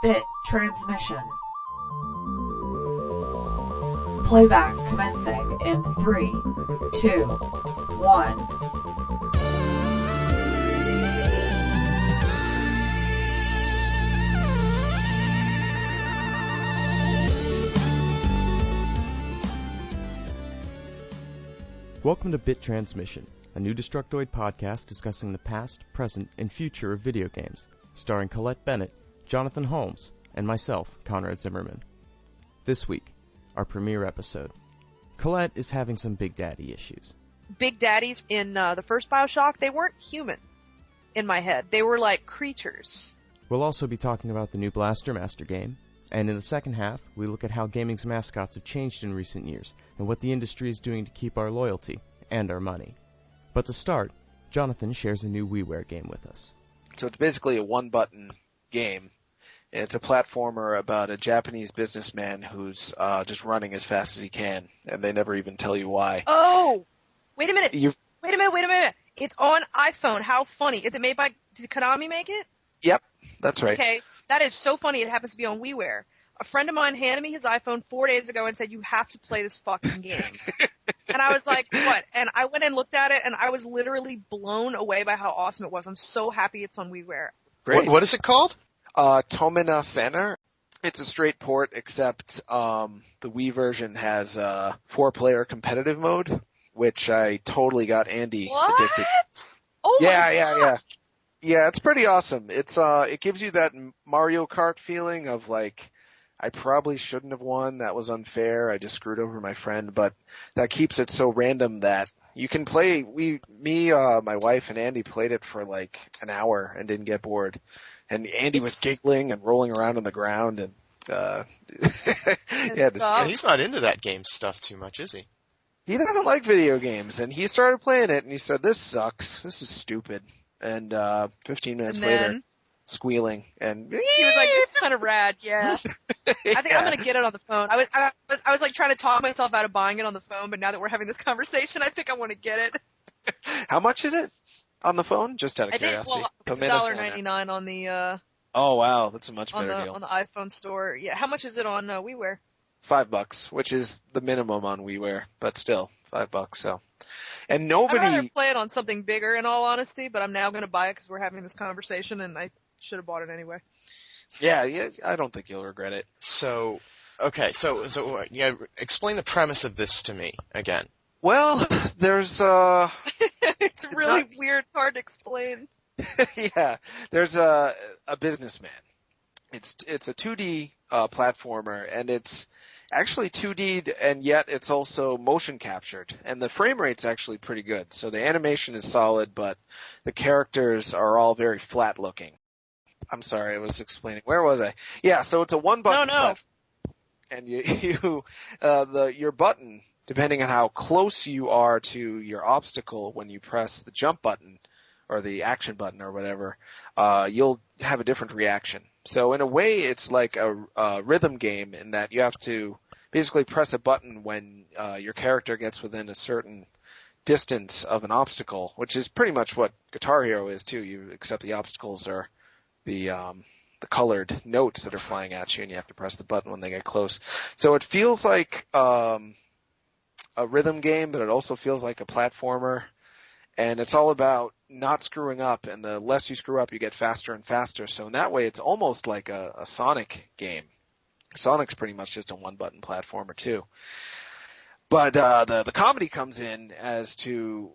BitTransmission. Playback commencing in 3, 2, 1. Welcome to BitTransmission, a new Destructoid podcast discussing the past, present, and future of video games, starring Colette Bennett, Jonathan Holmes, and myself, Conrad Zimmerman. This week, our premiere episode. Colette is having some Big Daddy issues. Big Daddies in the first BioShock, they weren't human in my head. They were like creatures. We'll also be talking about the new Blaster Master game, and in the second half, we look at how gaming's mascots have changed in recent years, and what the industry is doing to keep our loyalty and our money. But to start, Jonathan shares a new WiiWare game with us. So it's basically a one-button game. It's a platformer about a Japanese businessman who's just running as fast as he can, and they never even tell you why. Oh! Wait a minute! Wait a minute! It's on iPhone. How funny. Is it made by... Did Konami make it? Yep, that's right. Okay, that is so funny. It happens to be on WiiWare. A friend of mine handed me his iPhone 4 days ago and said, you have to play this fucking game. And I was like, what? And I went and looked at it, and I was literally blown away by how awesome it was. I'm so happy it's on WiiWare. Great. What is it called? Tomina Center. It's a straight port, except the Wii version has 4-player competitive mode, which I totally got Andy addicted. Oh my God. Yeah. Yeah, it's pretty awesome. It's it gives you that Mario Kart feeling of like, I probably shouldn't have won. That was unfair. I just screwed over my friend. But that keeps it so random that you can play. My wife and Andy played it for like an hour and didn't get bored. And Andy was giggling and rolling around on the ground and yeah, he's not into that game stuff too much, is he? He doesn't like video games, and he started playing it and he said, "This sucks. This is stupid." And 15 minutes later, squealing, and he was like, "This is kind of rad, yeah." I think I'm gonna get it on the phone. I was like trying to talk myself out of buying it on the phone, but now that we're having this conversation, I think I want to get it. How much is it on the phone? Just out of curiosity. It's $1.99 on the. Oh wow, that's a much better deal on the iPhone store. Yeah, how much is it on WiiWare? $5, which is the minimum on WiiWare, but still $5. So. And nobody... I'd rather play it on something bigger, in all honesty, but I'm now going to buy it because we're having this conversation, and I should have bought it anyway. Yeah, I don't think you'll regret it. So yeah, explain the premise of this to me again. Well, there's it's really weird, hard to explain. Yeah, there's a businessman. It's a 2D platformer, and it's actually 2D, and yet it's also motion captured, and the frame rate's actually pretty good. So the animation is solid, but the characters are all very flat looking. I'm sorry, I was explaining. Where was I? Yeah, so it's a one-button platform, and your button, depending on how close you are to your obstacle when you press the jump button or the action button or whatever, you'll have a different reaction. So in a way, it's like a rhythm game in that you have to basically press a button when your character gets within a certain distance of an obstacle, which is pretty much what Guitar Hero is too. Except the obstacles are the colored notes that are flying at you, and you have to press the button when they get close. So it feels like a rhythm game, but it also feels like a platformer. And it's all about not screwing up, and the less you screw up, you get faster and faster. So in that way, it's almost like a Sonic game. Sonic's pretty much just a one-button platformer too. But the comedy comes in as to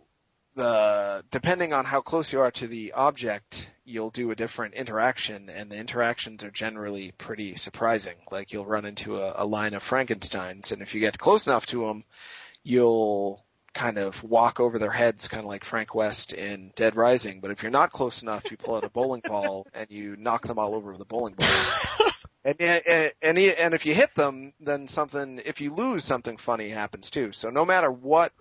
depending on how close you are to the object, you'll do a different interaction, and the interactions are generally pretty surprising. Like you'll run into a line of Frankensteins, and if you get close enough to them, you'll kind of walk over their heads, kind of like Frank West in Dead Rising. But if you're not close enough, you pull out a bowling ball and you knock them all over with a bowling ball. And if you hit them, then if you lose, something funny happens too. So no matter what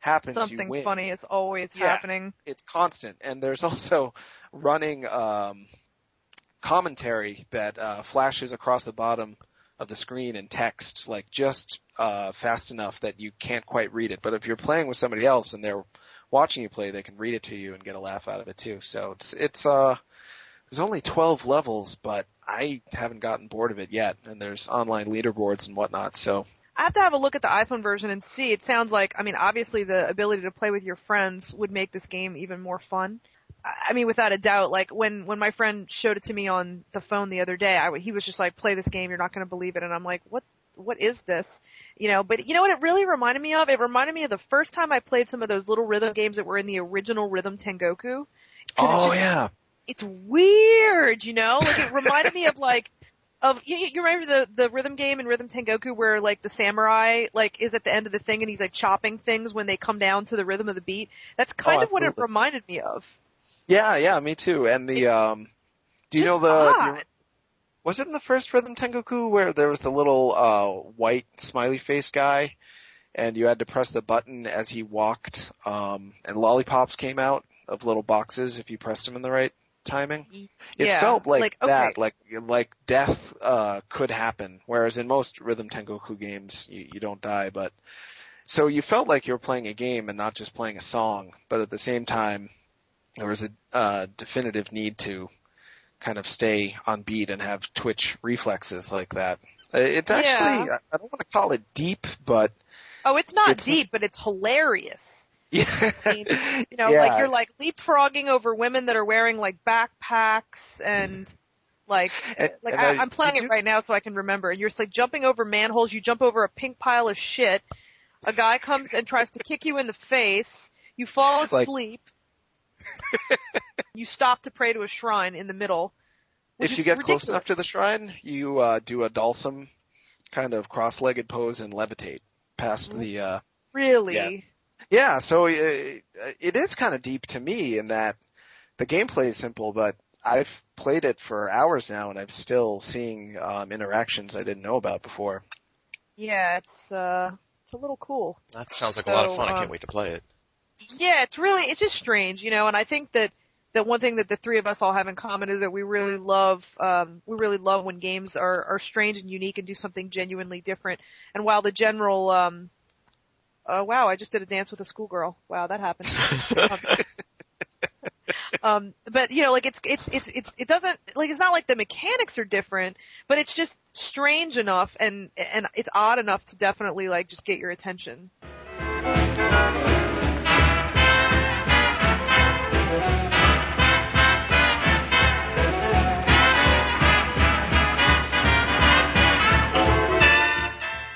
happens, you win. Something funny is always happening. It's constant. And there's also running commentary that flashes across the bottom of the screen in text, like just fast enough that you can't quite read it. But if you're playing with somebody else and they're watching you play, they can read it to you and get a laugh out of it too. So it's there's only 12 levels, but I haven't gotten bored of it yet, and there's online leaderboards and whatnot, so. I have to have a look at the iPhone version and see. It sounds like, I mean, obviously the ability to play with your friends would make this game even more fun. I mean, without a doubt, like when my friend showed it to me on the phone the other day, he was just like, play this game, you're not going to believe it. And I'm like, what is this? But you know what it really reminded me of? It reminded me of the first time I played some of those little rhythm games that were in the original Rhythm Tengoku. Oh, yeah. It's weird, like it reminded me of you remember the rhythm game in Rhythm Tengoku where like the samurai like is at the end of the thing and he's like chopping things when they come down to the rhythm of the beat? That's kind of what it reminded me of. Yeah, me too. And the do you know was it in the first Rhythm Tengoku where there was the little white smiley face guy and you had to press the button as he walked and lollipops came out of little boxes if you pressed them in the right timing? It felt like that, like death could happen, whereas in most Rhythm Tengoku games you don't die, but so you felt like you were playing a game and not just playing a song, but at the same time there was a definitive need to kind of stay on beat and have twitch reflexes like that. It's actually, I don't want to call it deep, but... Oh, it's not deep, but it's hilarious. Yeah. I mean, like you're like leapfrogging over women that are wearing like backpacks and I'm playing it right now so I can remember. And you're just like jumping over manholes. You jump over a pink pile of shit. A guy comes and tries to kick you in the face. You fall asleep. You stop to pray to a shrine in the middle. If you get close enough to the shrine, you do a Dalsum kind of cross-legged pose and levitate past the. Really? Yeah, so it is kind of deep to me in that the gameplay is simple, but I've played it for hours now and I'm still seeing interactions I didn't know about before. Yeah, it's a little cool. That sounds like a lot of fun. I can't wait to play it. Yeah, it's just strange, and I think that one thing that the three of us all have in common is that we really love when games are strange and unique and do something genuinely different. And while the general, wow, I just did a dance with a schoolgirl. Wow, that happened. But it doesn't, it's not like the mechanics are different, but it's just strange enough and it's odd enough to definitely just get your attention.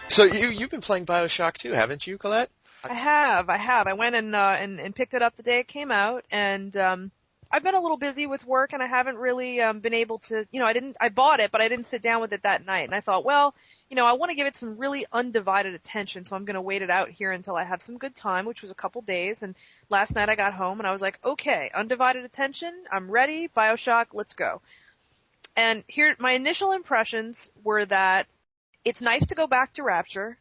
So you've been playing BioShock too, haven't you, Colette? I have. I went and picked it up the day it came out, and I've been a little busy with work, and I haven't really been able to. I bought it, but I didn't sit down with it that night, and I thought, well, I want to give it some really undivided attention, so I'm going to wait it out here until I have some good time, which was a couple days. And last night I got home, and I was like, okay, undivided attention, I'm ready, BioShock, let's go. And here, my initial impressions were that it's nice to go back to Rapture,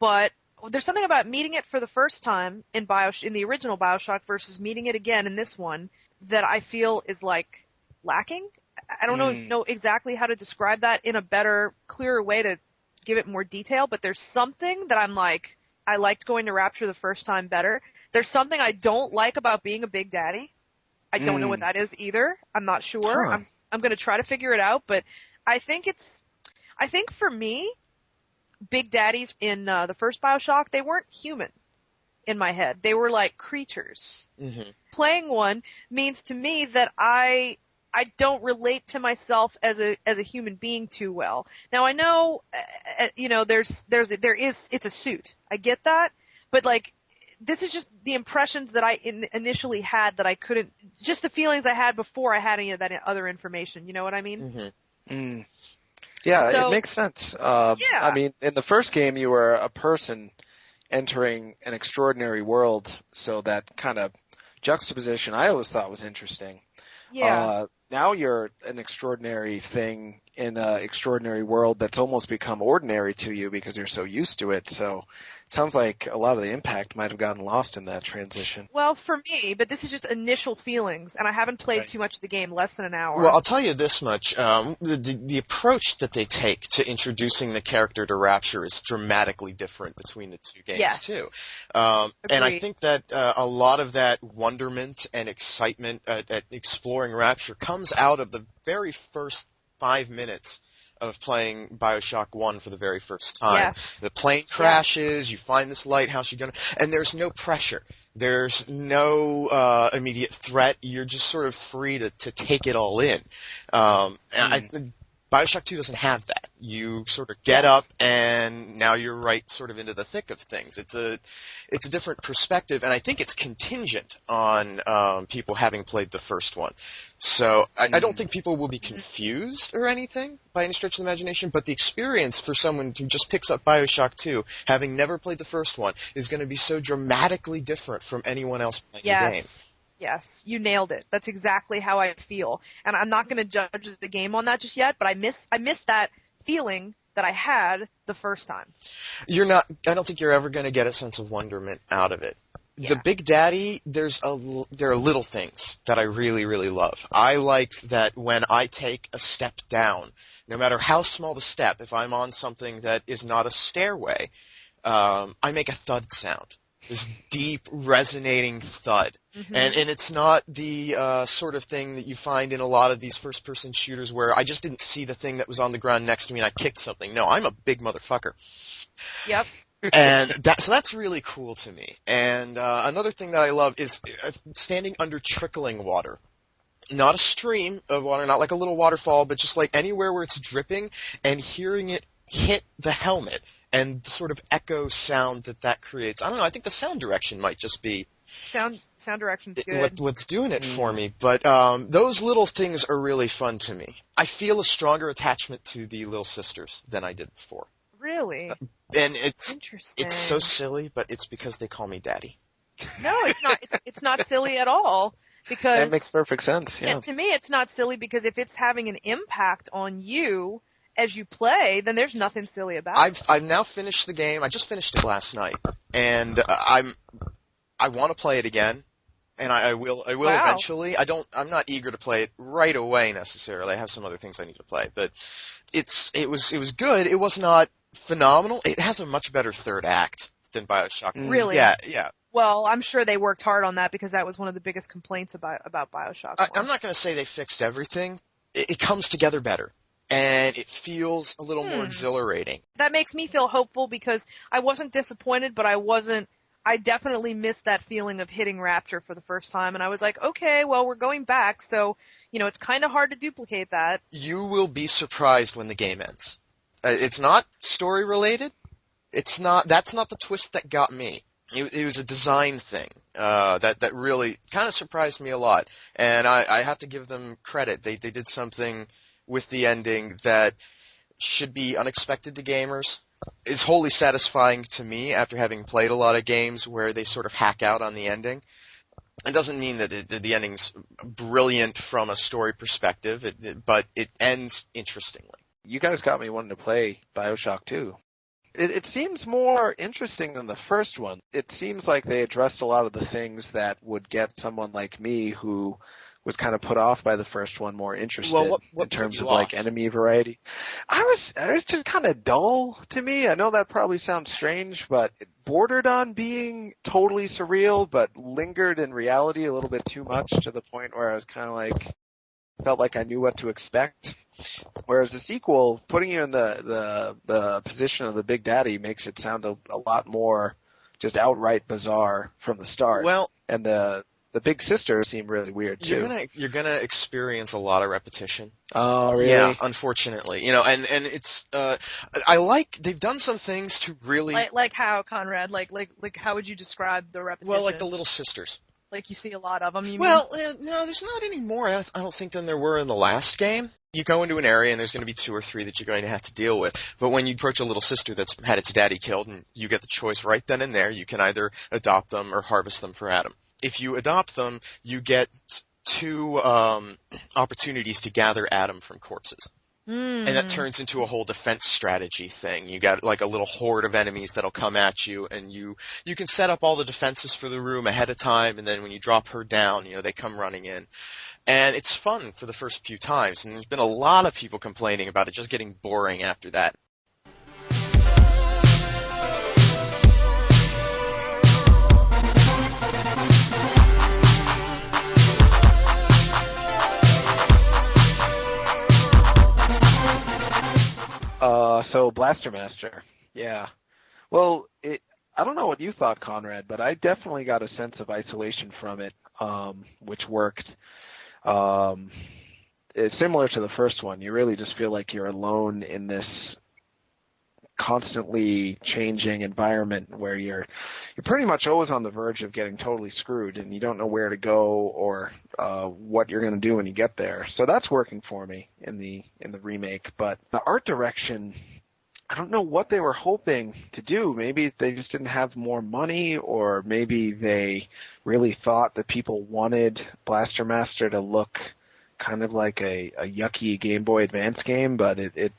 but there's something about meeting it for the first time in the original BioShock versus meeting it again in this one that I feel is lacking. I don't know exactly how to describe that in a better, clearer way to give it more detail, but there's something that I liked going to Rapture the first time better. There's something I don't like about being a Big Daddy. I don't know what that is either. I'm not sure. Huh. I'm going to try to figure it out, but I think for me, Big Daddies in the first BioShock, they weren't human in my head. They were like creatures. Mm-hmm. Playing one means to me that I don't relate to myself as a human being too well. Now I know, it's a suit. I get that, but this is just the impressions that I initially had that I couldn't, just the feelings I had before I had any of that other information. You know what I mean? Mm-hmm. Yeah, so, it makes sense. Yeah. I mean, in the first game, you were a person entering an extraordinary world, so that kind of juxtaposition I always thought was interesting. Yeah. Now you're an extraordinary thing in an extraordinary world that's almost become ordinary to you because you're so used to it. So it sounds like a lot of the impact might have gotten lost in that transition. Well, for me, but this is just initial feelings, and I haven't played too much of the game, less than an hour. Well, I'll tell you this much. The approach that they take to introducing the character to Rapture is dramatically different between the two games, too. And I think that a lot of that wonderment and excitement at exploring Rapture comes out of the very first 5 minutes of playing Bioshock 1 for the very first time. Yes. The plane crashes, you find this lighthouse, and there's no pressure. There's no immediate threat. You're just sort of free to take it all in. Bioshock 2 doesn't have that. You sort of get up and now you're right sort of into the thick of things. It's a different perspective, and I think it's contingent on people having played the first one. So I don't think people will be confused or anything by any stretch of the imagination, but the experience for someone who just picks up Bioshock 2, having never played the first one, is going to be so dramatically different from anyone else playing the game. Yes, you nailed it. That's exactly how I feel. And I'm not going to judge the game on that just yet, but I miss that feeling that I had the first time. I don't think you're ever going to get a sense of wonderment out of it. Yeah. The Big Daddy, there are little things that I really, really love. I like that when I take a step down, no matter how small the step, if I'm on something that is not a stairway, I make a thud sound. This deep, resonating thud. Mm-hmm. And it's not the sort of thing that you find in a lot of these first-person shooters where I just didn't see the thing that was on the ground next to me and I kicked something. No, I'm a big motherfucker. Yep. And so that's really cool to me. And another thing that I love is standing under trickling water. Not a stream of water, not like a little waterfall, but just like anywhere where it's dripping and hearing it hit the helmet. And the sort of echo sound that creates. I don't know, I think the sound direction might just be sound direction's good. What's doing it for me. But those little things are really fun to me. I feel a stronger attachment to the Little Sisters than I did before. Really? And it's so silly, but it's because they call me Daddy. No, it's not. It's not silly at all. Because that makes perfect sense. Yeah. And to me, it's not silly because if it's having an impact on you as you play, then there's nothing silly about it. I've now finished the game. I just finished it last night, and I want to play it again, and I will eventually. I'm not eager to play it right away necessarily. I have some other things I need to play, but it was good. It was not phenomenal. It has a much better third act than BioShock. Really? Yeah. Well, I'm sure they worked hard on that because that was one of the biggest complaints about BioShock 1. I'm not going to say they fixed everything. It comes together better. And it feels a little more exhilarating. That makes me feel hopeful because I wasn't disappointed, but I definitely missed that feeling of hitting Rapture for the first time. And I was like, okay, well, we're going back. So, it's kind of hard to duplicate that. You will be surprised when the game ends. It's not story related. That's not the twist that got me. It was a design thing, that really kind of surprised me a lot. And I have to give them credit. They did something with the ending that should be unexpected to gamers. Is wholly satisfying to me after having played a lot of games where they sort of hack out on the ending. It doesn't mean that the ending's brilliant from a story perspective, but it ends interestingly. You guys got me wanting to play BioShock 2. It seems more interesting than the first one. It seems like they addressed a lot of the things that would get someone like me who was kind of put off by the first one more interested in terms of like enemy variety. I was just kind of dull to me. I know that probably sounds strange, but it bordered on being totally surreal, but lingered in reality a little bit too much to the point where I was kind of like, felt like I knew what to expect. Whereas the sequel, putting you in the position of the Big Daddy makes it sound a lot more just outright bizarre from the start. Well, and the Big Sister seemed really weird too. You're gonna experience a lot of repetition. Oh, really? Yeah, unfortunately. And it's I like they've done some things to really like how, Conrad? Like how would you describe the repetition? Well, like the Little Sisters. Like you see a lot of them. No, there's not any more. I don't think than there were in the last game. You go into an area and there's going to be 2 or 3 that you're going to have to deal with. But when you approach a little sister that's had its daddy killed and you get the choice right then and there, you can either adopt them or harvest them for Adam. If you adopt them, you get 2 opportunities to gather Adam from corpses. And that turns into a whole defense strategy thing. You got like a little horde of enemies that'll come at you, and you can set up all the defenses for the room ahead of time, and then when you drop her down, they come running in. And it's fun for the first few times, and there's been a lot of people complaining about it just getting boring after that. So Blaster Master, yeah. Well, I don't know what you thought, Conrad, but I definitely got a sense of isolation from it, which worked. It's similar to the first one. You really just feel like you're alone in this constantly changing environment where you're pretty much always on the verge of getting totally screwed, and you don't know where to go or what you're going to do when you get there. So that's working for me in the remake. But the art direction, I don't know what they were hoping to do. Maybe they just didn't have more money, or maybe they really thought that people wanted Blaster Master to look kind of like a yucky Game Boy Advance game, but I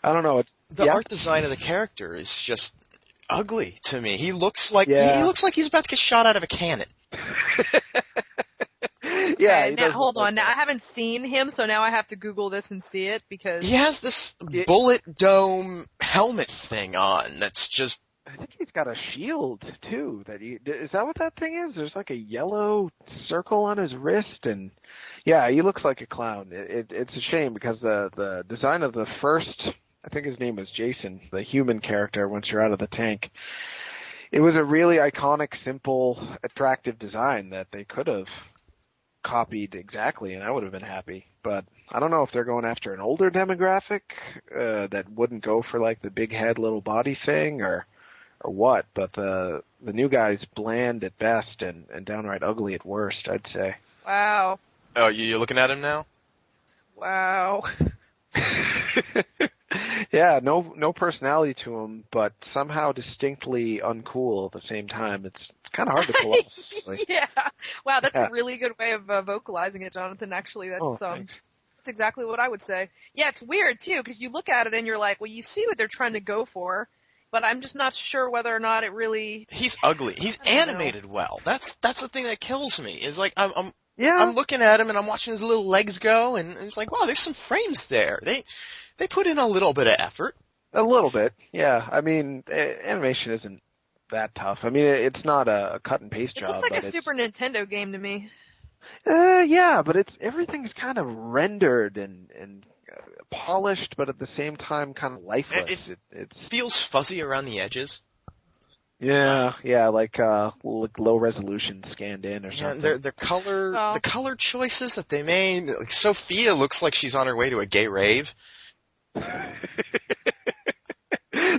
don't know. The art design of the character is just ugly to me. He looks like he's about to get shot out of a cannon. Yeah. Okay, now hold on. Now I haven't seen him, so now I have to Google this and see it because he has this bullet dome helmet thing on. That's just. I think he's got a shield too. Is that what that thing is? There's like a yellow circle on his wrist, and yeah, he looks like a clown. It's a shame because the design of the first, I think his name was Jason, the human character, once you're out of the tank, it was a really iconic, simple, attractive design that they could have copied exactly, and I would have been happy. But I don't know if they're going after an older demographic that wouldn't go for like the big head, little body thing, or what. But the new guy's bland at best and downright ugly at worst, I'd say. Wow. Oh, you're looking at him now? Wow. Yeah, no personality to him, but somehow distinctly uncool at the same time. It's kind of hard to pull off. Yeah. Wow, that's a really good way of vocalizing it, Jonathan. Actually, that's exactly what I would say. Yeah, it's weird too because you look at it and you're like, well, you see what they're trying to go for, but I'm just not sure whether or not it really. He's ugly. He's animated well. That's the thing that kills me. Is like I'm looking at him and I'm watching his little legs go, and it's like, wow, there's some frames there. They put in a little bit of effort. A little bit, yeah. I mean, animation isn't that tough. I mean, it's not a cut and paste job. It looks like a Super Nintendo game to me. Yeah, but everything's kind of rendered and polished, but at the same time kind of lifeless. It feels fuzzy around the edges. Yeah, like low resolution scanned in or something. Yeah, the color choices that they made. Like Sophia looks like she's on her way to a gay rave.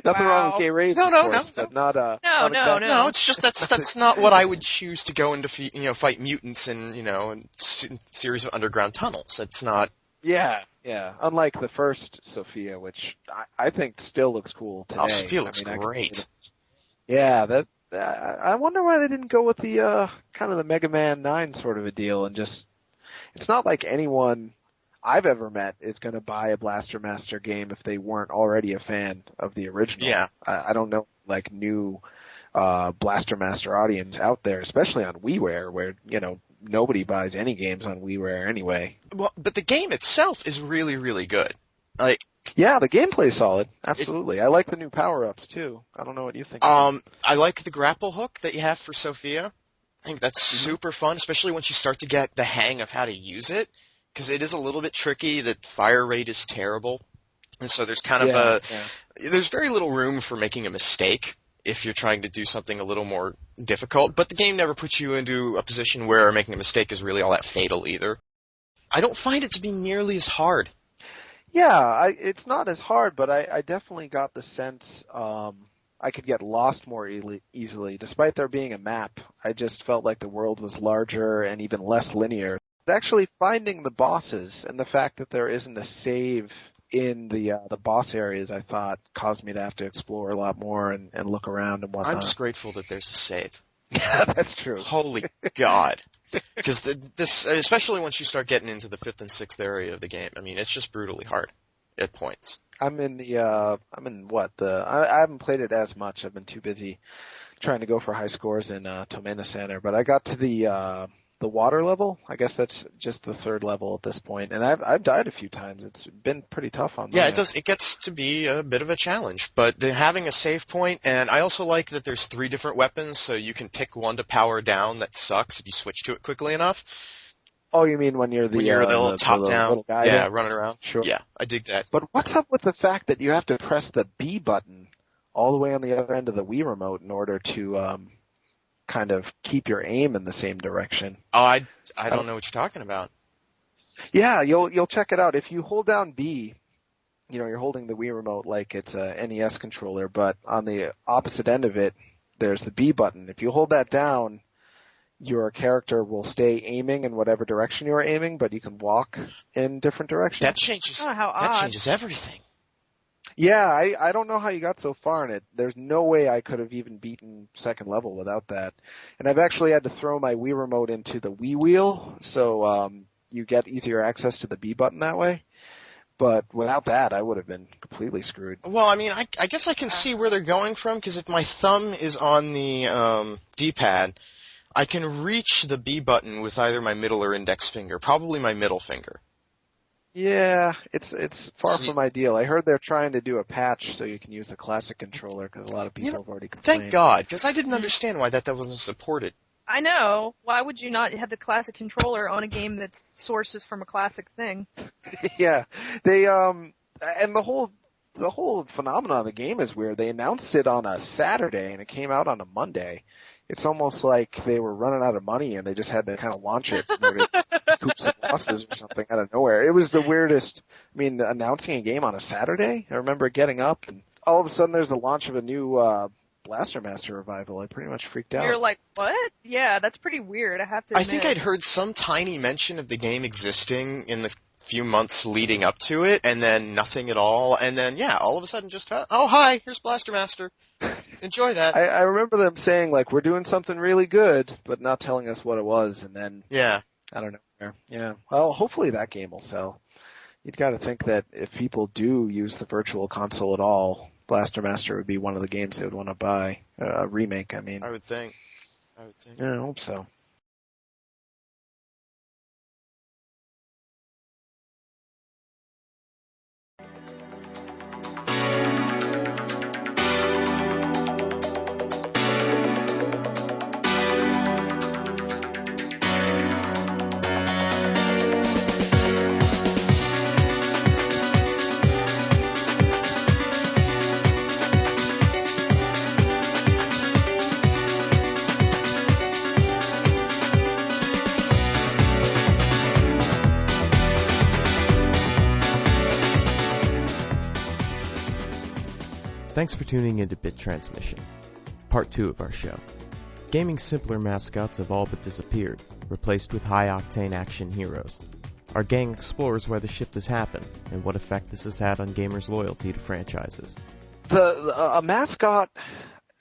Nothing wrong with gay raves. No. But not No, it's just that's not what I would choose to go into fight mutants in a series of underground tunnels. It's not. Yeah. Unlike the first Sophia, which I think still looks cool today. Oh, Sophia looks great. Yeah, I wonder why they didn't go with the kind of the Mega Man 9 sort of a deal and just. It's not like anyone I've ever met is going to buy a Blaster Master game if they weren't already a fan of the original. Yeah. I don't know, like, new Blaster Master audience out there, especially on WiiWare, where, nobody buys any games on WiiWare anyway. Well, but the game itself is really, really good. Yeah, the gameplay's solid. Absolutely. I like the new power-ups, too. I don't know what you think. I like the grapple hook that you have for Sophia. I think that's super fun, especially once you start to get the hang of how to use it. Because it is a little bit tricky, the fire rate is terrible, and so there's kind of there's very little room for making a mistake if you're trying to do something a little more difficult, but the game never puts you into a position where making a mistake is really all that fatal either. I don't find it to be nearly as hard. Yeah, it's not as hard, but I definitely got the sense I could get lost more easily. Despite there being a map, I just felt like the world was larger and even less linear. Actually finding the bosses and the fact that there isn't a save in the boss areas, I thought, caused me to have to explore a lot more and look around and whatnot. I'm just grateful that there's a save. Yeah, that's true. Holy God. Because this, especially once you start getting into the 5th and 6th area of the game, I mean, it's just brutally hard at points. I haven't played it as much. I've been too busy trying to go for high scores in Tomena Center, but I got to the water level. I guess that's just the 3rd level at this point, and I've died a few times. It's been pretty tough on me. Yeah, it does. It gets to be a bit of a challenge, but having a save point, and I also like that there's 3 different weapons, so you can pick one to power down that sucks if you switch to it quickly enough. Oh, you mean when you're the little top down, little guy? yeah, there? running around. Sure. Yeah, I dig that. But what's up with the fact that you have to press the B button all the way on the other end of the Wii remote in order to kind of keep your aim in the same direction? Oh, I don't know what you're talking about. Yeah, you'll check it out. If you hold down B, you're holding the Wii remote like it's a NES controller, but on the opposite end of it, there's the B button. If you hold that down, your character will stay aiming in whatever direction you're aiming, but you can walk in different directions. That changes everything. Yeah, I don't know how you got so far in it. There's no way I could have even beaten second level without that. And I've actually had to throw my Wii remote into the Wii wheel, so you get easier access to the B button that way. But without that, I would have been completely screwed. Well, I mean, I guess I can see where they're going from, because if my thumb is on the D-pad, I can reach the B button with either my middle or index finger, probably my middle finger. Yeah, it's far from ideal. I heard they're trying to do a patch so you can use the classic controller, because a lot of people have already complained. Thank God, because I didn't understand why that wasn't supported. I know. Why would you not have the classic controller on a game that sources from a classic thing? Yeah, they and the whole phenomenon of the game is weird. They announced it on a Saturday and it came out on a Monday. It's almost like they were running out of money and they just had to kind of launch it in order to recoup some losses or something out of nowhere. It was the weirdest. I mean, announcing a game on a Saturday. I remember getting up and all of a sudden there's the launch of a new Blaster Master revival. I pretty much freaked out. You're like, what? Yeah, that's pretty weird. I have to admit. I think I'd heard some tiny mention of the game existing in the few months leading up to it, and then nothing at all, and then, yeah, all of a sudden just, oh, hi, here's Blaster Master. Enjoy that. I remember them saying, like, we're doing something really good, but not telling us what it was, and then, yeah, I don't know. Yeah. Well, hopefully that game will sell. You'd got to think that if people do use the Virtual Console at all, Blaster Master would be one of the games they would want to buy. A remake, I mean. I would think. Yeah, I hope so. Thanks for tuning into BitTransmission, part 2 of our show. Gaming's simpler mascots have all but disappeared, replaced with high-octane action heroes. Our gang explores why the shift has happened, and what effect this has had on gamers' loyalty to franchises. A mascot,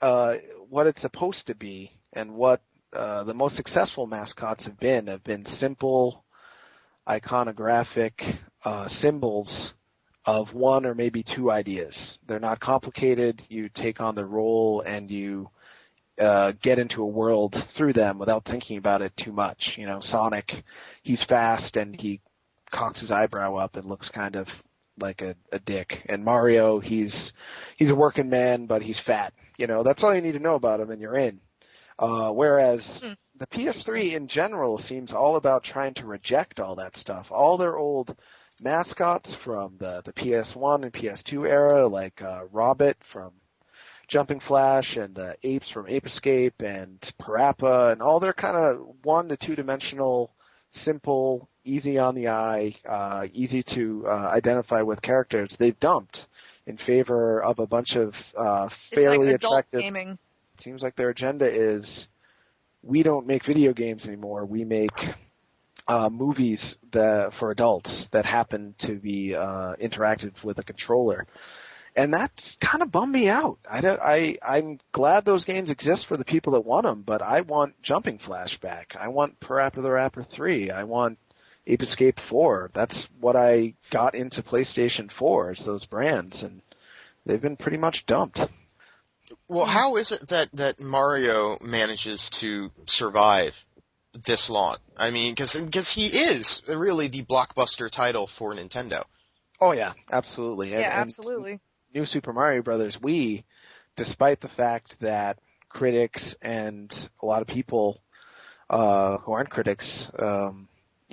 what it's supposed to be, and what the most successful mascots have been simple, iconographic symbols of one or maybe two ideas. They're not complicated. You take on the role and you get into a world through them without thinking about it too much. You know, Sonic, he's fast and he cocks his eyebrow up and looks kind of like a dick. And Mario, he's a working man, but he's fat. You know, that's all you need to know about him and you're in. Whereas the PS3 in general seems all about trying to reject all that stuff. All their old mascots from the PS1 and PS2 era, like Robbit from Jumping Flash and the apes from Ape Escape and Parappa, and all their kind of 1 to 2 dimensional, simple, easy on the eye, easy to identify with characters, they've dumped in favor of a bunch of fairly it's like adult attractive. Gaming. It seems like their agenda is, we don't make video games anymore. We make movies for adults that happen to be interactive with a controller. And that's kind of bummed me out. I'm glad those games exist for the people that want them, but I want Jumping Flash back. I want Parappa the Rapper 3. I want Ape Escape 4. That's what I got into PlayStation 4, is those brands, and they've been pretty much dumped. Well, how is it that Mario manages to survive this long? I mean, because he is really the blockbuster title for Nintendo. Oh yeah, absolutely. Yeah, absolutely. New Super Mario Brothers Wii, despite the fact that critics and a lot of people who aren't critics,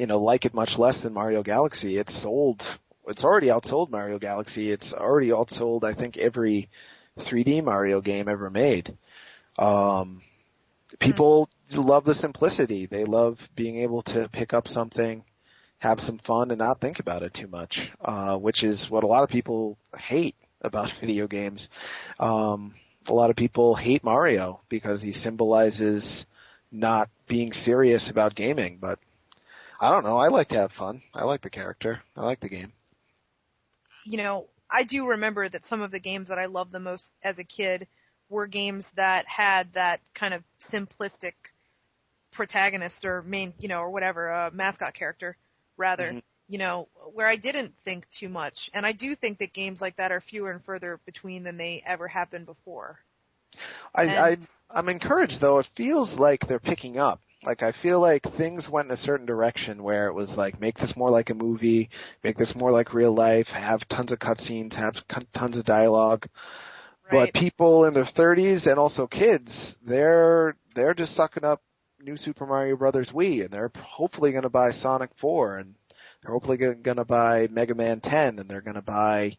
like it much less than Mario Galaxy. It's already outsold Mario Galaxy. It's already outsold, I think, every 3D Mario game ever made. People love the simplicity. They love being able to pick up something, have some fun, and not think about it too much, which is what a lot of people hate about video games. A lot of people hate Mario because he symbolizes not being serious about gaming, but I don't know. I like to have fun. I like the character. I like the game. I do remember that some of the games that I loved the most as a kid were games that had that kind of simplistic protagonist or main, or whatever, mascot character, rather, where I didn't think too much. And I do think that games like that are fewer and further between than they ever have been before. I'm encouraged, though. It feels like they're picking up. Like, I feel like things went in a certain direction where it was like, make this more like a movie, make this more like real life, have tons of cutscenes, have tons of dialogue. Right. But people in their 30s and also kids, they're just sucking up New Super Mario Brothers Wii, and they're hopefully going to buy Sonic 4, and they're hopefully going to buy Mega Man 10, and they're going to buy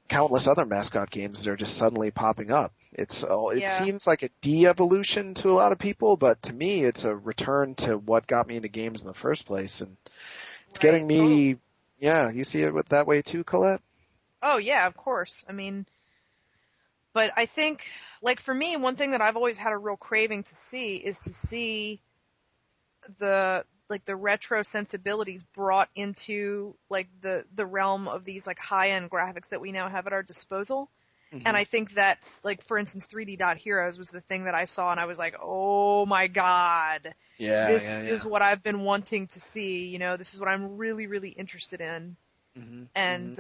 countless other mascot games that are just suddenly popping up. It seems like a de-evolution to a lot of people, but to me, it's a return to what got me into games in the first place, and it's getting me. Yeah, you see it that way too, Colette? Oh yeah, of course. I mean, but I think, like, for me, one thing that I've always had a real craving to see is to see the retro sensibilities brought into, like, the realm of these, like, high-end graphics that we now have at our disposal. Mm-hmm. And I think that's, like, for instance, 3D Dot Heroes was the thing that I saw, and I was like, oh my god. This is what I've been wanting to see, this is what I'm really, really interested in. Mm-hmm. And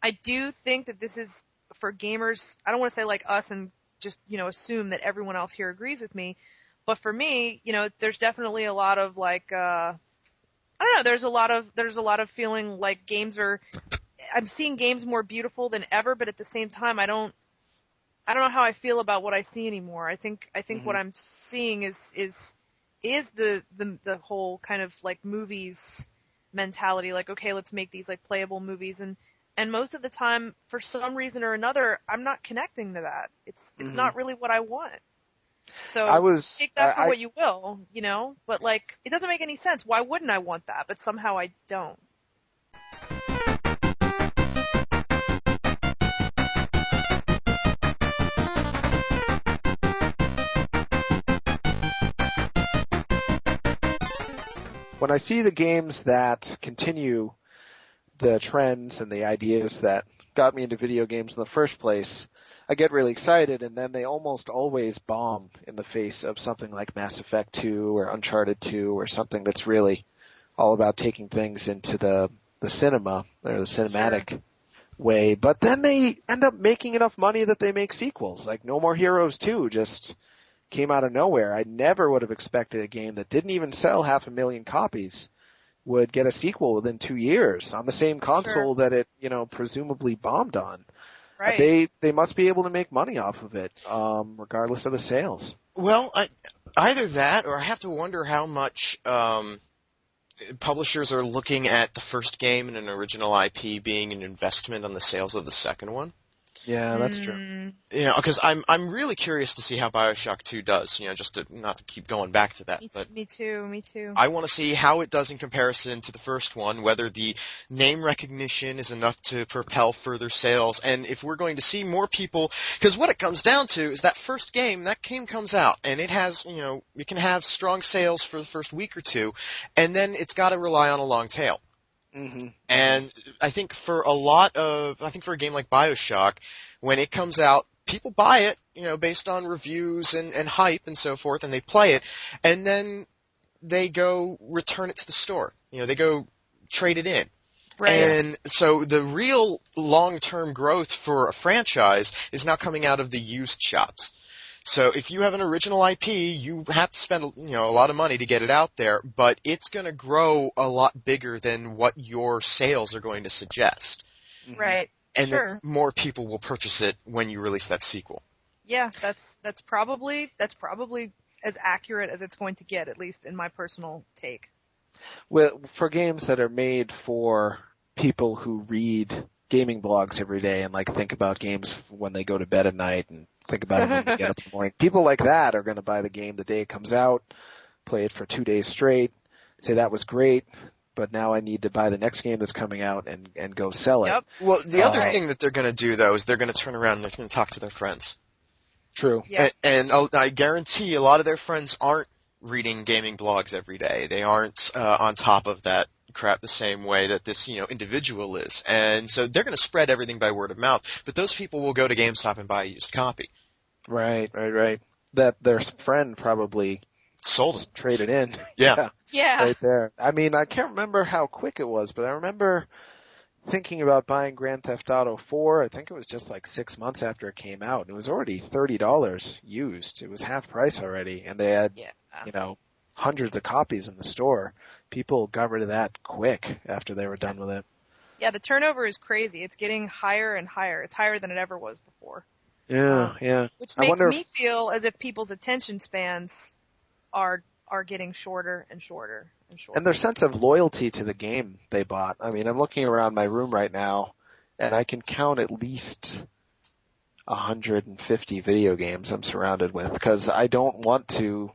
I do think that this is, for gamers, I don't want to say like us and just, assume that everyone else here agrees with me, but for me, there's definitely a lot of, like, I don't know, there's a lot of feeling like I'm seeing games more beautiful than ever, but at the same time, I don't know how I feel about what I see anymore. I think mm-hmm. what I'm seeing is the whole kind of, like, movies mentality, like, okay, let's make these, like, playable movies, and most of the time, for some reason or another, I'm not connecting to that. It's mm-hmm. not really what I want. So take that for what you will, but, like, it doesn't make any sense. Why wouldn't I want that? But somehow I don't. When I see the games that continue the trends and the ideas that got me into video games in the first place, I get really excited, and then they almost always bomb in the face of something like Mass Effect 2 or Uncharted 2 or something that's really all about taking things into the cinema or the cinematic way. But then they end up making enough money that they make sequels. Like No More Heroes 2 just came out of nowhere. I never would have expected a game that didn't even sell 500,000 copies would get a sequel within 2 years on the same console that it, presumably bombed on. Right. They must be able to make money off of it, regardless of the sales. Well, either that, or I have to wonder how much publishers are looking at the first game and an original IP being an investment on the sales of the second one. Yeah, that's true. Because I'm really curious to see how BioShock 2 does, just to not to keep going back to that. Me too. I want to see how it does in comparison to the first one, whether the name recognition is enough to propel further sales, and if we're going to see more people, because what it comes down to is that that game comes out, and it has, it can have strong sales for the first week or two, and then it's got to rely on a long tail. Mm-hmm. And I think for a game like BioShock, when it comes out, people buy it, based on reviews and hype and so forth, and they play it, and then they go return it to the store. They go trade it in. Right. And so the real long-term growth for a franchise is now coming out of the used shops. So if you have an original IP, you have to spend, a lot of money to get it out there, but it's going to grow a lot bigger than what your sales are going to suggest. Right. And then more people will purchase it when you release that sequel. Yeah, that's probably as accurate as it's going to get, at least in my personal take. for games that are made for people who read gaming blogs every day and like think about games when they go to bed at night and think about it when they get up in the morning. People like that are going to buy the game the day it comes out, play it for 2 days straight, say that was great, but now I need to buy the next game that's coming out and go sell it. Yep. Well, the other thing that they're going to do, though, is they're going to turn around and they're going to talk to their friends. True. Yeah. And I guarantee a lot of their friends aren't reading gaming blogs every day. They aren't on top of that crap the same way that this, individual is. And so they're going to spread everything by word of mouth, but those people will go to GameStop and buy a used copy. Right. That their friend probably sold them. Traded in. Yeah. Yeah. Right there. I mean, I can't remember how quick it was, but I remember thinking about buying Grand Theft Auto 4. I think it was just like 6 months after it came out. It was already $30 used. It was half price already, and they had, hundreds of copies in the store. People got rid of that quick after they were done with it. Yeah, the turnover is crazy. It's getting higher and higher. It's higher than it ever was before. Yeah. Which makes me feel as if people's attention spans are getting shorter and shorter and shorter. And their sense of loyalty to the game they bought. I mean, I'm looking around my room right now, and I can count at least 150 video games I'm surrounded with, because I don't want to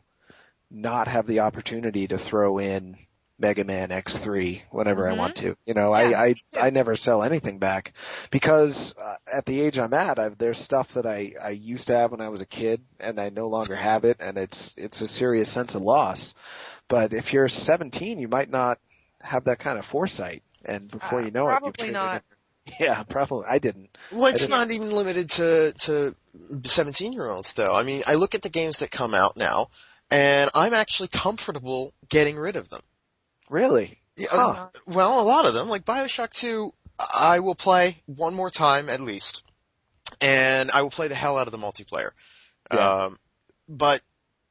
not have the opportunity to throw in Mega Man X3 whenever I want to. I never sell anything back because at the age I'm at, there's stuff that I used to have when I was a kid and I no longer have it, and it's a serious sense of loss. But if you're 17, you might not have that kind of foresight, and before you know it, you've probably not. Yeah, probably. I didn't. Well, it's not even limited to 17-year-olds, though. I mean, I look at the games that come out now, and I'm actually comfortable getting rid of them. Really? Yeah. Well, a lot of them, like BioShock 2, I will play one more time at least, and I will play the hell out of the multiplayer. Yeah. But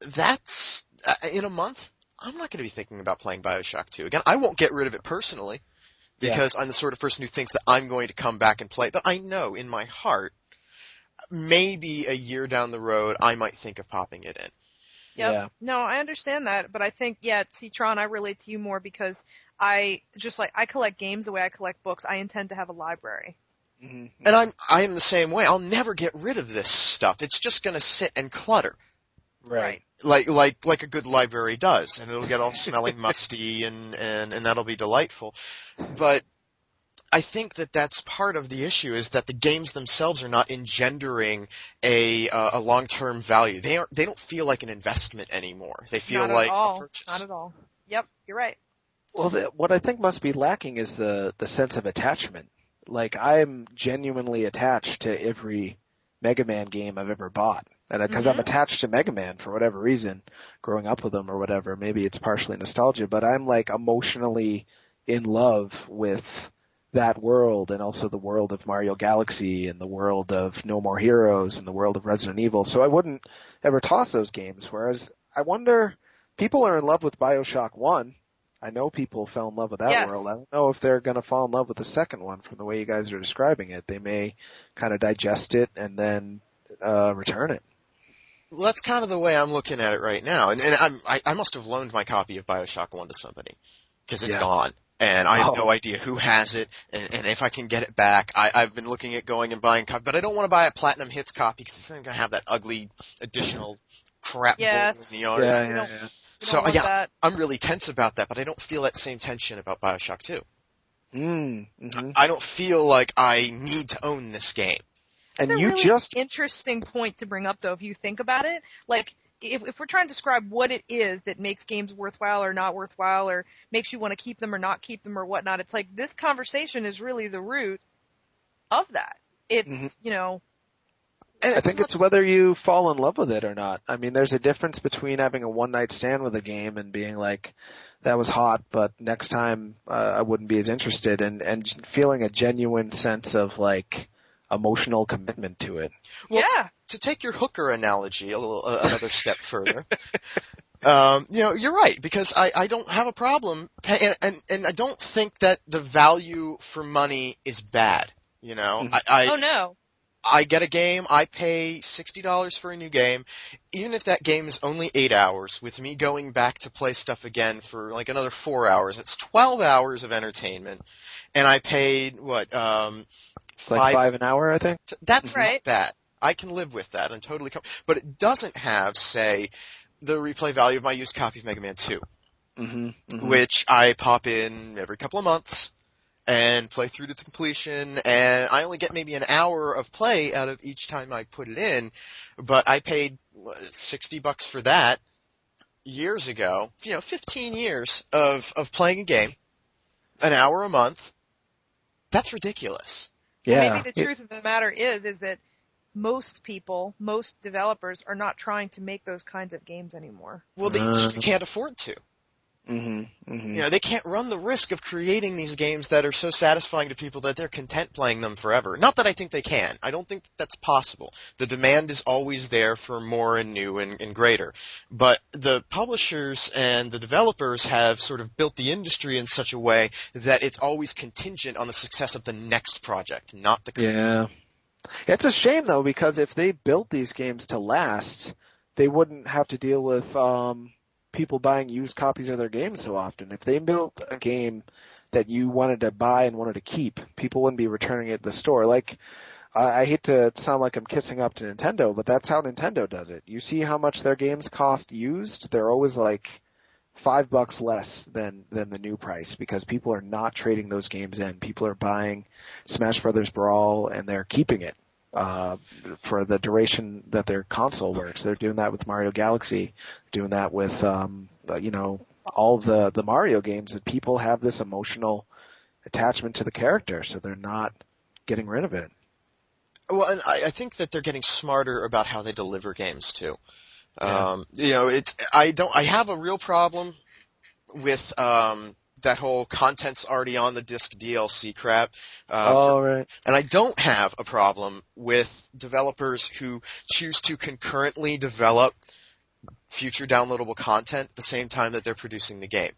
that's in a month. I'm not going to be thinking about playing BioShock 2 again. I won't get rid of it personally because I'm the sort of person who thinks that I'm going to come back and play. But I know in my heart, maybe a year down the road, I might think of popping it in. Yep. Yeah. No, I understand that, but I think, Tron, I relate to you more because I collect games the way I collect books. I intend to have a library. Mm-hmm. And I am the same way. I'll never get rid of this stuff. It's just going to sit and clutter. Right. Like a good library does, and it'll get all smelling musty and that'll be delightful. But I think that that's part of the issue, is that the games themselves are not engendering a long-term value. They don't feel like an investment anymore. They feel like a purchase. Not at all. Yep, you're right. Well, what I think must be lacking is the sense of attachment. Like, I'm genuinely attached to every Mega Man game I've ever bought. And because I'm attached to Mega Man for whatever reason, growing up with them or whatever, maybe it's partially nostalgia, but I'm like emotionally in love with that world, and also the world of Mario Galaxy and the world of No More Heroes and the world of Resident Evil. So I wouldn't ever toss those games. Whereas I wonder, people are in love with BioShock 1. I know people fell in love with that world. I don't know if they're going to fall in love with the second one from the way you guys are describing it. They may kind of digest it and then return it. Well, that's kind of the way I'm looking at it right now. And I must have loaned my copy of BioShock 1 to somebody because it's gone. And I have no idea who has it and if I can get it back. I've been looking at going and buying a copy, but I don't want to buy a Platinum Hits copy because it's going to have that ugly additional crap bowl in the yard. Yeah. So, I'm really tense about that, but I don't feel that same tension about BioShock 2. Mm-hmm. I don't feel like I need to own this game. It's a really interesting point to bring up, though, if you think about it. Like, if we're trying to describe what it is that makes games worthwhile or not worthwhile, or makes you want to keep them or not keep them or whatnot, it's like this conversation is really the root of that. It's, I think it's whether you fall in love with it or not. I mean, there's a difference between having a one-night stand with a game and being like, that was hot, but next time I wouldn't be as interested, and feeling a genuine sense of, like, emotional commitment to it. Well, to take your hooker analogy another step further, you're right, because I don't have a problem and I don't think that the value for money is bad. Oh no. I get a game, I pay $60 for a new game, even if that game is only 8 hours, with me going back to play stuff again for like another 4 hours. It's 12 hours of entertainment, and I paid, It's like $5 an hour, I think? That's not bad. I can live with that. I'm totally but it doesn't have, say, the replay value of my used copy of Mega Man 2, which I pop in every couple of months and play through to completion, and I only get maybe an hour of play out of each time I put it in, but I paid $60 for that years ago. 15 years of playing a game, an hour a month. That's ridiculous. Yeah. Well, maybe the truth of the matter is that most people, most developers are not trying to make those kinds of games anymore. Well, they just can't afford to. They can't run the risk of creating these games that are so satisfying to people that they're content playing them forever. Not that I think they can. I don't think that's possible. The demand is always there for more and new and greater. But the publishers and the developers have sort of built the industry in such a way that it's always contingent on the success of the next project, not the current. Yeah. It's a shame, though, because if they built these games to last, they wouldn't have to deal with people buying used copies of their games so often. If they built a game that you wanted to buy and wanted to keep, people wouldn't be returning it at the store. Like, I hate to sound like I'm kissing up to Nintendo, but that's how Nintendo does it. You see how much their games cost used? They're always like $5 less than the new price because people are not trading those games in. People are buying Smash Brothers Brawl and they're keeping it for the duration that their console works. They're doing that with Mario Galaxy, doing that with all the Mario games, that people have this emotional attachment to the character, so they're not getting rid of it. Well, and I think that they're getting smarter about how they deliver games too. Yeah. I have a real problem with that whole content's already on the disc DLC crap. Right. And I don't have a problem with developers who choose to concurrently develop future downloadable content at the same time that they're producing the game.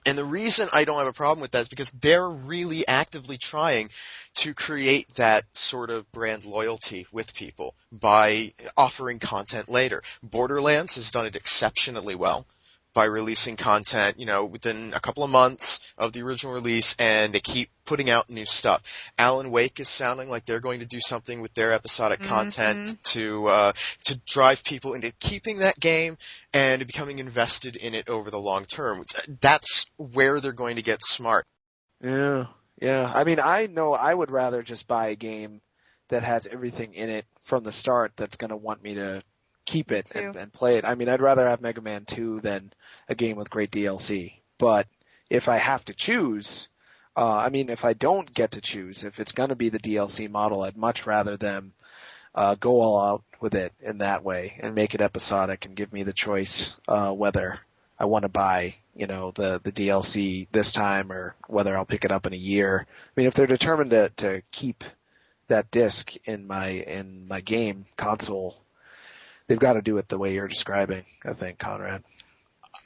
And the reason I don't have a problem with that is because they're really actively trying to create that sort of brand loyalty with people by offering content later. Borderlands has done it exceptionally well by releasing content, within a couple of months of the original release, and they keep putting out new stuff. Alan Wake is sounding like they're going to do something with their episodic content to drive people into keeping that game and becoming invested in it over the long term. That's where they're going to get smart. Yeah. I mean, I know I would rather just buy a game that has everything in it from the start that's going to want me to keep it and play it. I mean, I'd rather have Mega Man 2 than a game with great DLC. But if I have to choose, if I don't get to choose, if it's going to be the DLC model, I'd much rather them go all out with it in that way and make it episodic and give me the choice whether I want to buy, the DLC this time or whether I'll pick it up in a year. I mean, if they're determined to keep that disc in my game console, they've got to do it the way you're describing, I think, Conrad.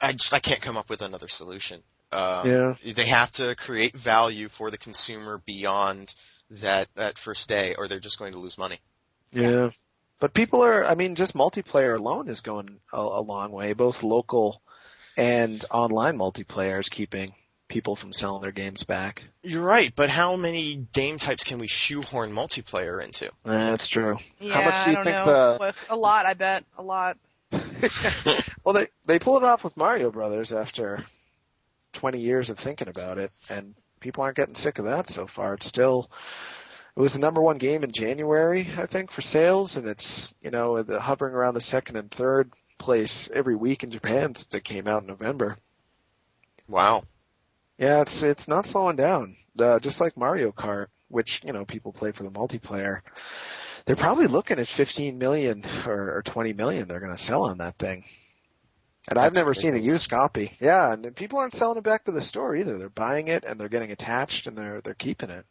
I can't come up with another solution. They have to create value for the consumer beyond that first day, or they're just going to lose money. Yeah. But people are, just multiplayer alone is going a long way. Both local and online multiplayer is keeping people from selling their games back. You're right, but how many game types can we shoehorn multiplayer into? That's true. Yeah, how much do you think a lot, I bet. A lot. Well, they pulled it off with Mario Brothers after 20 years of thinking about it, and people aren't getting sick of that so far. It was the number one game in January, I think, for sales, and it's, hovering around the second and third place every week in Japan since it came out in November. Wow. Yeah, it's not slowing down. Just like Mario Kart, which, people play for the multiplayer. They're probably looking at 15 million or 20 million they're going to sell on that thing. And I've never seen a used copy. Yeah, and people aren't selling it back to the store either. They're buying it and they're getting attached and they're keeping it.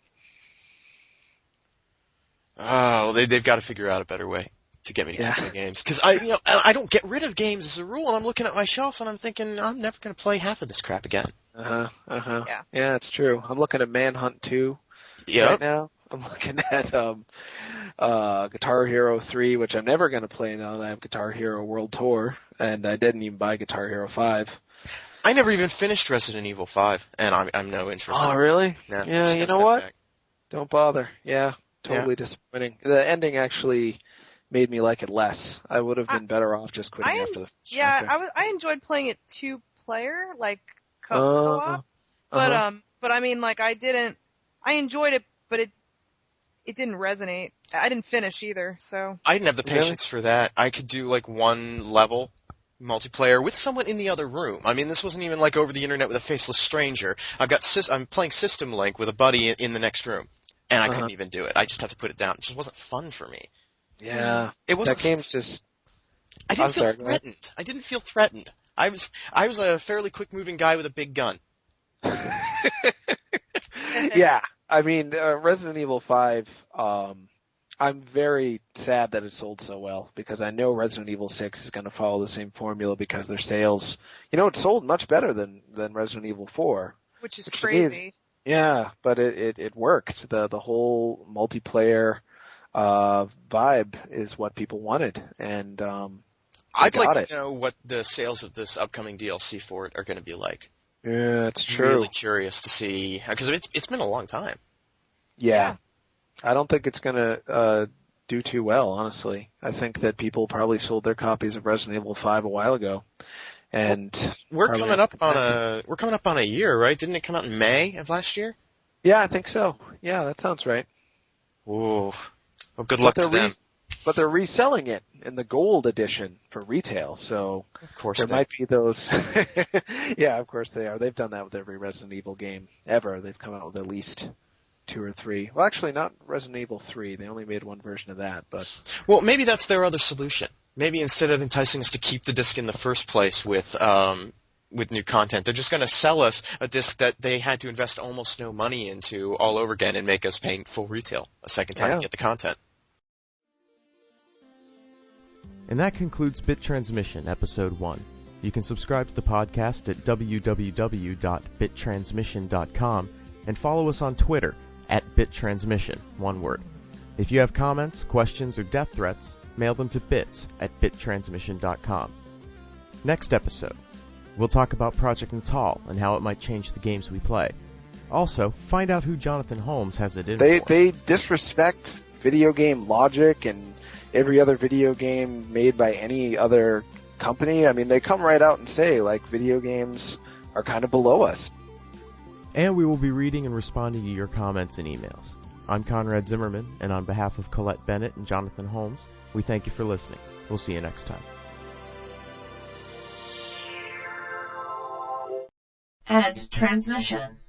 Oh, they've got to figure out a better way to get me to keep my games. Because I don't get rid of games as a rule, and I'm looking at my shelf and I'm thinking, I'm never going to play half of this crap again. Yeah, it's true. I'm looking at Manhunt 2 right now. I'm looking at Guitar Hero 3, which I'm never going to play now that I have Guitar Hero World Tour, and I didn't even buy Guitar Hero 5. I never even finished Resident Evil 5, and I'm no interest. Oh, really? No, yeah, you know what? Don't bother. Yeah, totally disappointing. The ending actually made me like it less. I would have been better off just quitting after the first. Yeah, I enjoyed playing it 2-player, like co-op. But I mean, like, I enjoyed it, but it didn't resonate. I didn't finish either, so. I didn't have the patience for that. I could do like one level multiplayer with someone in the other room. I mean, this wasn't even like over the internet with a faceless stranger. I'm playing System Link with a buddy in the next room, and I couldn't even do it. I just had to put it down. It just wasn't fun for me. Yeah. It wasn't. That game's just. I didn't feel threatened. I didn't feel threatened. I was a fairly quick-moving guy with a big gun. Yeah, I mean, Resident Evil 5, I'm very sad that it sold so well, because I know Resident Evil 6 is going to follow the same formula because their sales, it sold much better than Resident Evil 4. Which is crazy. Yeah, but it worked. The whole multiplayer vibe is what people wanted, and I'd like to know what the sales of this upcoming DLC for it are going to be like. Yeah, it's true. I'm really curious to see, because it's been a long time. Yeah. I don't think it's going to do too well, honestly. I think that people probably sold their copies of Resident Evil 5 a while ago. And we're coming up on a year, right? Didn't it come out in May of last year? Yeah, I think so. Yeah, that sounds right. Ooh. Well, good luck to them. But they're reselling it in the gold edition for retail, so of course there might be those. Yeah, of course they are. They've done that with every Resident Evil game ever. They've come out with at least 2 or 3. Well, actually, not Resident Evil 3. They only made one version of that. But well, maybe that's their other solution. Maybe instead of enticing us to keep the disc in the first place with new content, they're just going to sell us a disc that they had to invest almost no money into all over again and make us pay full retail a second time to get the content. And that concludes BitTransmission Episode 1. You can subscribe to the podcast at www.bittransmission.com and follow us on Twitter @BitTransmission, one word. If you have comments, questions, or death threats, mail them to bits@bittransmission.com. Next episode, we'll talk about Project Natal and how it might change the games we play. Also, find out who Jonathan Holmes has it in for. They disrespect video game logic and every other video game made by any other company. I mean, they come right out and say, like, video games are kind of below us. And we will be reading and responding to your comments and emails. I'm Conrad Zimmerman, and on behalf of Colette Bennett and Jonathan Holmes, we thank you for listening. We'll see you next time. End transmission.